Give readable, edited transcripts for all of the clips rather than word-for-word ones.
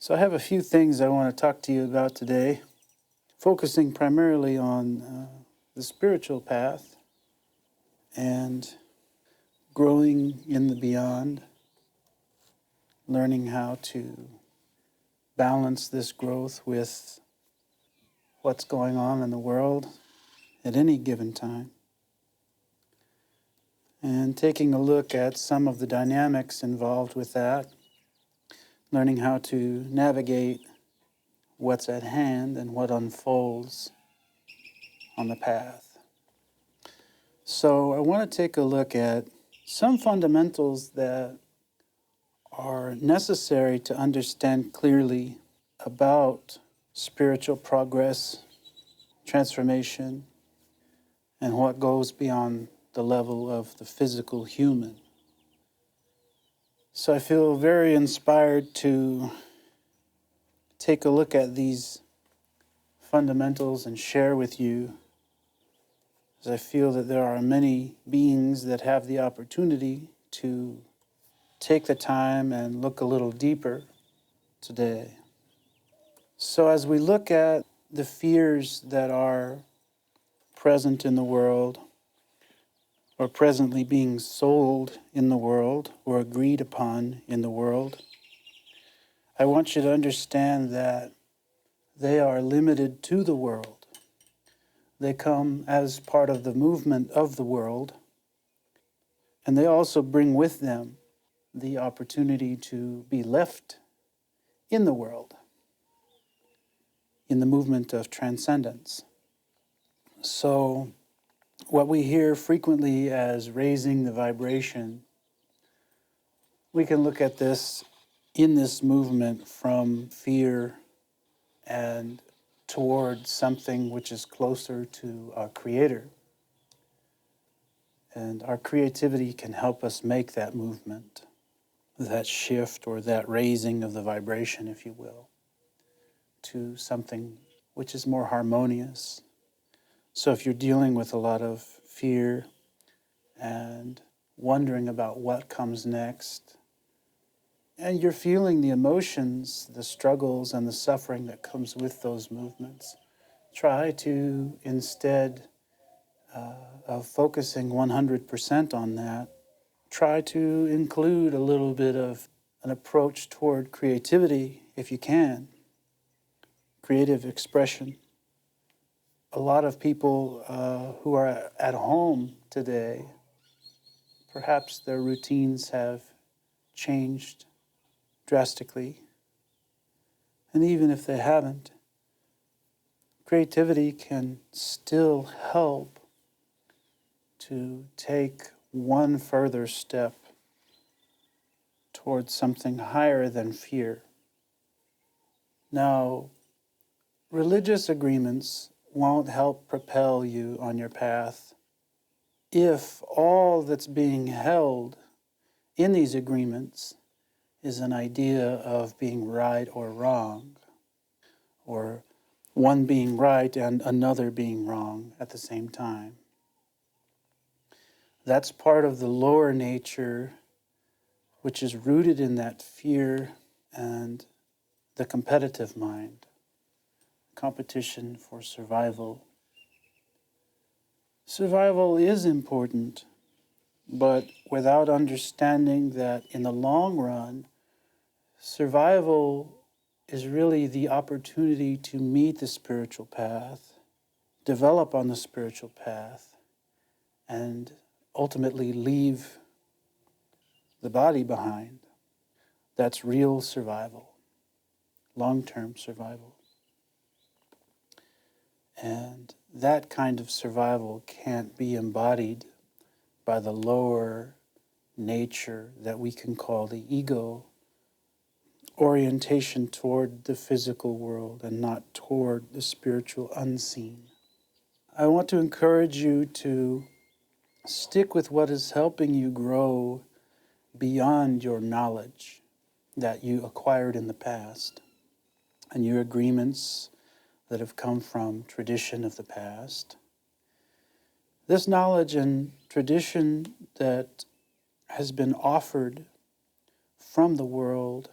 So I have a few things I want to talk to you about today, focusing primarily on the spiritual path and growing in the beyond, learning how to balance this growth with what's going on in the world at any given time, and taking a look at some of the dynamics involved with that, learning how to navigate what's at hand and what unfolds on the path. So I want to take a look at some fundamentals that are necessary to understand clearly about spiritual progress, transformation, and what goes beyond the level of the physical human. So I feel very inspired to take a look at these fundamentals and share with you, as I feel that there are many beings that have the opportunity to take the time and look a little deeper today. So as we look at the fears that are present in the world, or presently being sold in the world, or agreed upon in the world, I want you to understand that they are limited to the world. They come as part of the movement of the world, and they also bring with them the opportunity to be left in the world, in the movement of transcendence. So what we hear frequently as raising the vibration, we can look at this in this movement from fear and towards something which is closer to our Creator. And our creativity can help us make that movement, that shift or that raising of the vibration, if you will, to something which is more harmonious. So if you're dealing with a lot of fear and wondering about what comes next, and you're feeling the emotions, the struggles, and the suffering that comes with those movements, try to, instead of focusing 100% on that, try to include a little bit of an approach toward creativity, if you can, creative expression. A lot of people who are at home today, perhaps their routines have changed drastically. And even if they haven't, creativity can still help to take one further step towards something higher than fear. Now, religious agreements won't help propel you on your path if all that's being held in these agreements is an idea of being right or wrong, or one being right and another being wrong at the same time. That's part of the lower nature, which is rooted in that fear and the competitive mind, competition for survival. Survival is important, but without understanding that in the long run, survival is really the opportunity to meet the spiritual path, develop on the spiritual path, and ultimately leave the body behind. That's real survival, long-term survival. And that kind of survival can't be embodied by the lower nature that we can call the ego, orientation toward the physical world and not toward the spiritual unseen. I want to encourage you to stick with what is helping you grow beyond your knowledge that you acquired in the past and your agreements that have come from tradition of the past. This knowledge and tradition that has been offered from the world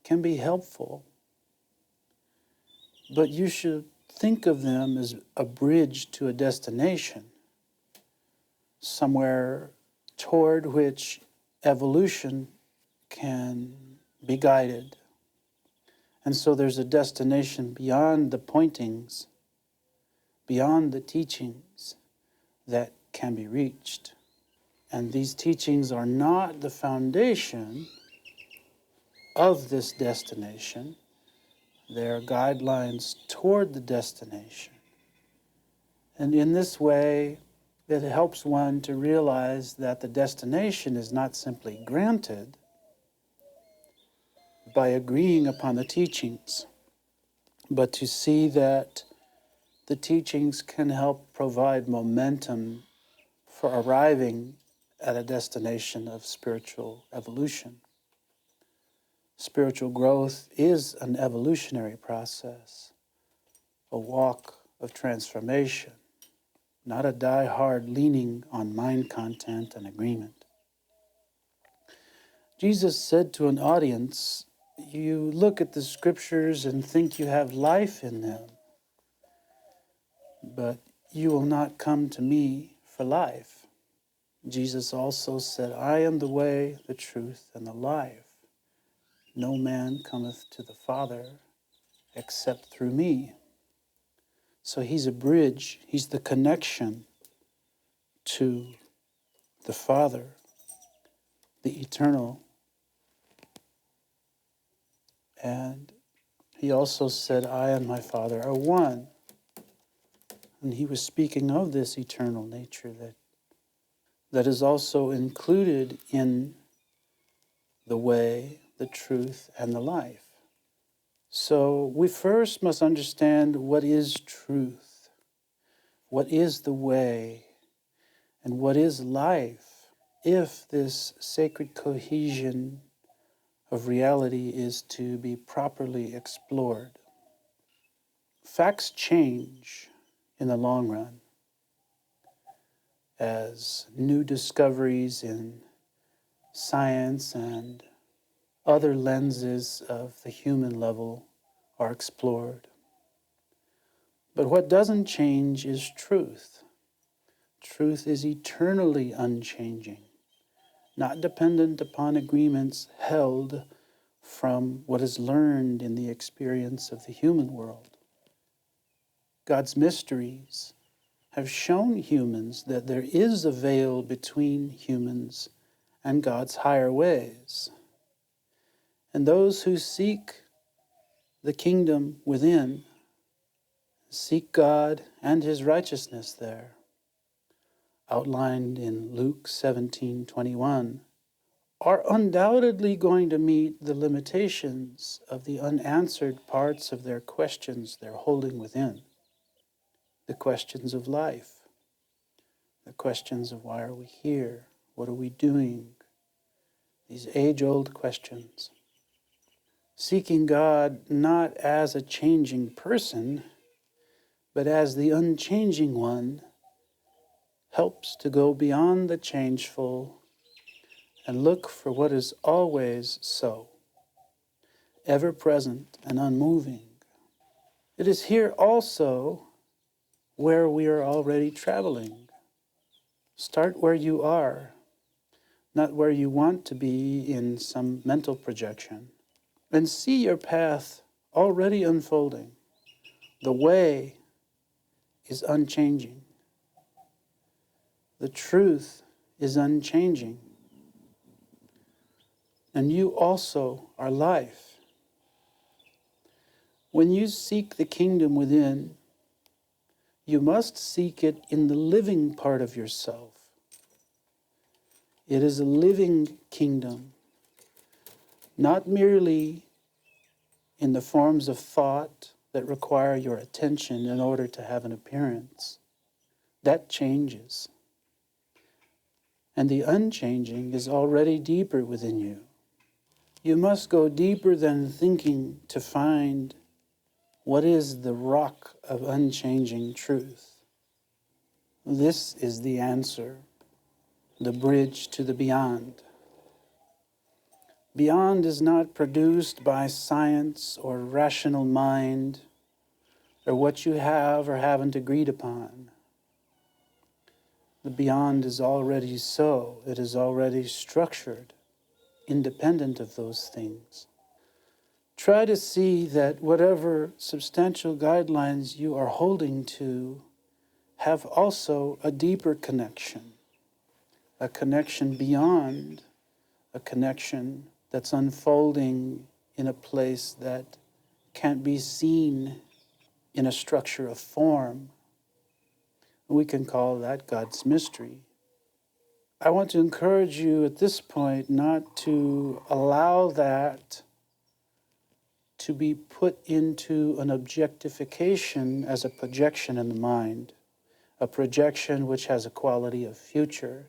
can be helpful, but you should think of them as a bridge to a destination, somewhere toward which evolution can be guided. And so there's a destination beyond the pointings, beyond the teachings that can be reached. And these teachings are not the foundation of this destination. They are guidelines toward the destination. And in this way, it helps one to realize that the destination is not simply granted by agreeing upon the teachings, but to see that the teachings can help provide momentum for arriving at a destination of spiritual evolution. Spiritual growth is an evolutionary process, a walk of transformation, not a die-hard leaning on mind content and agreement. Jesus said to an audience, "You look at the scriptures and think you have life in them, but you will not come to me for life." Jesus also said, "I am the way, the truth, and the life. No man cometh to the Father except through me." So he's a bridge, he's the connection to the Father, the eternal. And he also said, "I and my Father are one." And he was speaking of this eternal nature that is also included in the way, the truth, and the life. So we first must understand what is truth, what is the way, and what is life, if this sacred cohesion of reality is to be properly explored. Facts change in the long run as new discoveries in science and other lenses of the human level are explored. But what doesn't change is truth. Truth is eternally unchanging, not dependent upon agreements held from what is learned in the experience of the human world. God's mysteries have shown humans that there is a veil between humans and God's higher ways. And those who seek the kingdom within seek God and his righteousness there, outlined in Luke 17:21, are undoubtedly going to meet the limitations of the unanswered parts of their questions they're holding within. The questions of life, the questions of why are we here, what are we doing, these age-old questions. Seeking God not as a changing person, but as the unchanging one, helps to go beyond the changeful and look for what is always so, ever present and unmoving. It is here also where we are already traveling. Start where you are, not where you want to be in some mental projection, and see your path already unfolding. The way is unchanging. The truth is unchanging. And you also are life. When you seek the kingdom within, you must seek it in the living part of yourself. It is a living kingdom, not merely in the forms of thought that require your attention in order to have an appearance. That changes. And the unchanging is already deeper within you. You must go deeper than thinking to find what is the rock of unchanging truth. This is the answer, the bridge to the beyond. Beyond is not produced by science or rational mind or what you have or haven't agreed upon. The beyond is already so. It is already structured, independent of those things. Try to see that whatever substantial guidelines you are holding to have also a deeper connection, a connection beyond, a connection that's unfolding in a place that can't be seen in a structure of form. We can call that God's mystery. I want to encourage you at this point not to allow that to be put into an objectification as a projection in the mind, a projection which has a quality of future,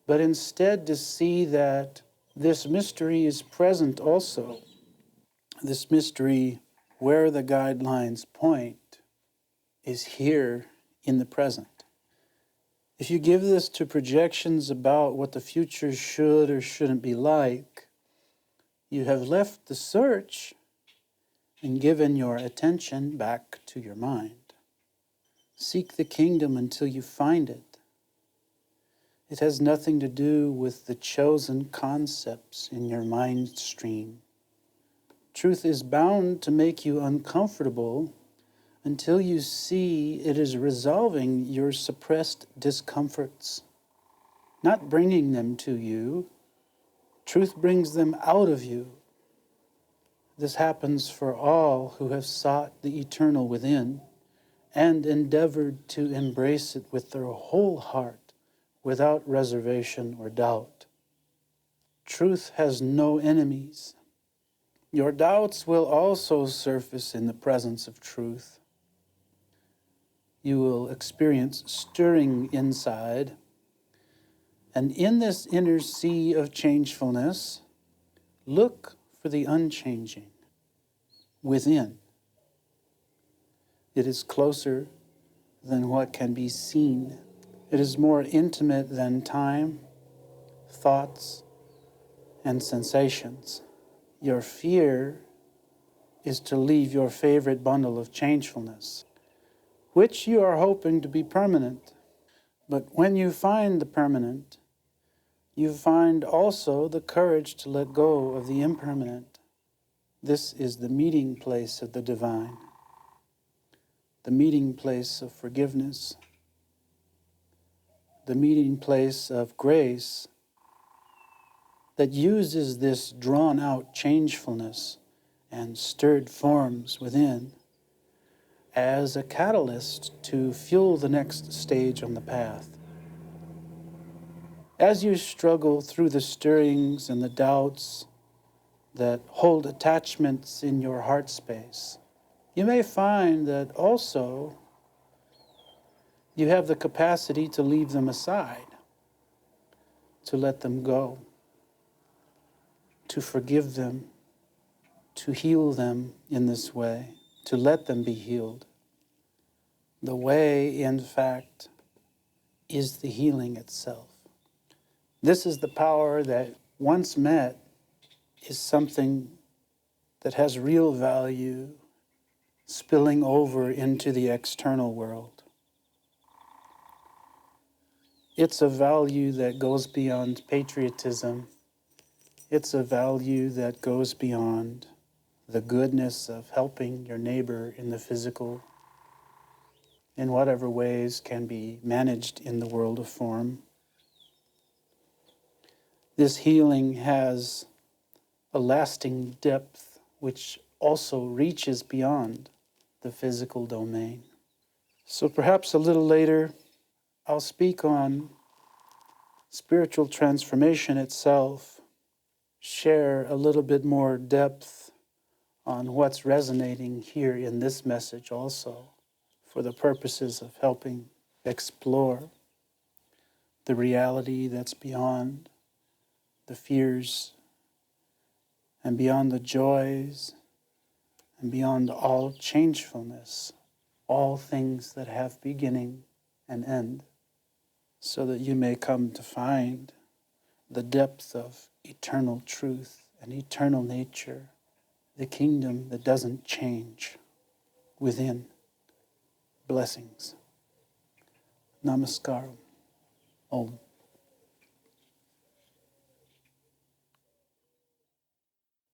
but instead to see that this mystery is present also. This mystery, where the guidelines point, is here in the present. If you give this to projections about what the future should or shouldn't be like, you have left the search and given your attention back to your mind. Seek the kingdom until you find it. It has nothing to do with the chosen concepts in your mind stream. Truth is bound to make you uncomfortable until you see it is resolving your suppressed discomforts, not bringing them to you. Truth brings them out of you. This happens for all who have sought the eternal within and endeavored to embrace it with their whole heart, without reservation or doubt. Truth has no enemies. Your doubts will also surface in the presence of truth. You will experience stirring inside, and in this inner sea of changefulness, look for the unchanging within. It is closer than what can be seen. It is more intimate than time, thoughts, and sensations. Your fear is to leave your favorite bundle of changefulness, which you are hoping to be permanent. But when you find the permanent, you find also the courage to let go of the impermanent. This is the meeting place of the divine, the meeting place of forgiveness, the meeting place of grace that uses this drawn-out changefulness and stirred forms within as a catalyst to fuel the next stage on the path. As you struggle through the stirrings and the doubts that hold attachments in your heart space, you may find that also you have the capacity to leave them aside, to let them go, to forgive them, to heal them in this way, to let them be healed. The way, in fact, is the healing itself. This is the power that, once met, is something that has real value spilling over into the external world. It's a value that goes beyond patriotism. It's a value that goes beyond the goodness of helping your neighbor in the physical, in whatever ways can be managed in the world of form. This healing has a lasting depth which also reaches beyond the physical domain. So perhaps a little later, I'll speak on spiritual transformation itself, share a little bit more depth on what's resonating here in this message also, for the purposes of helping explore the reality that's beyond the fears and beyond the joys and beyond all changefulness, all things that have beginning and end, so that you may come to find the depth of eternal truth an eternal nature, the kingdom that doesn't change within. Blessings. Namaskaram. Om.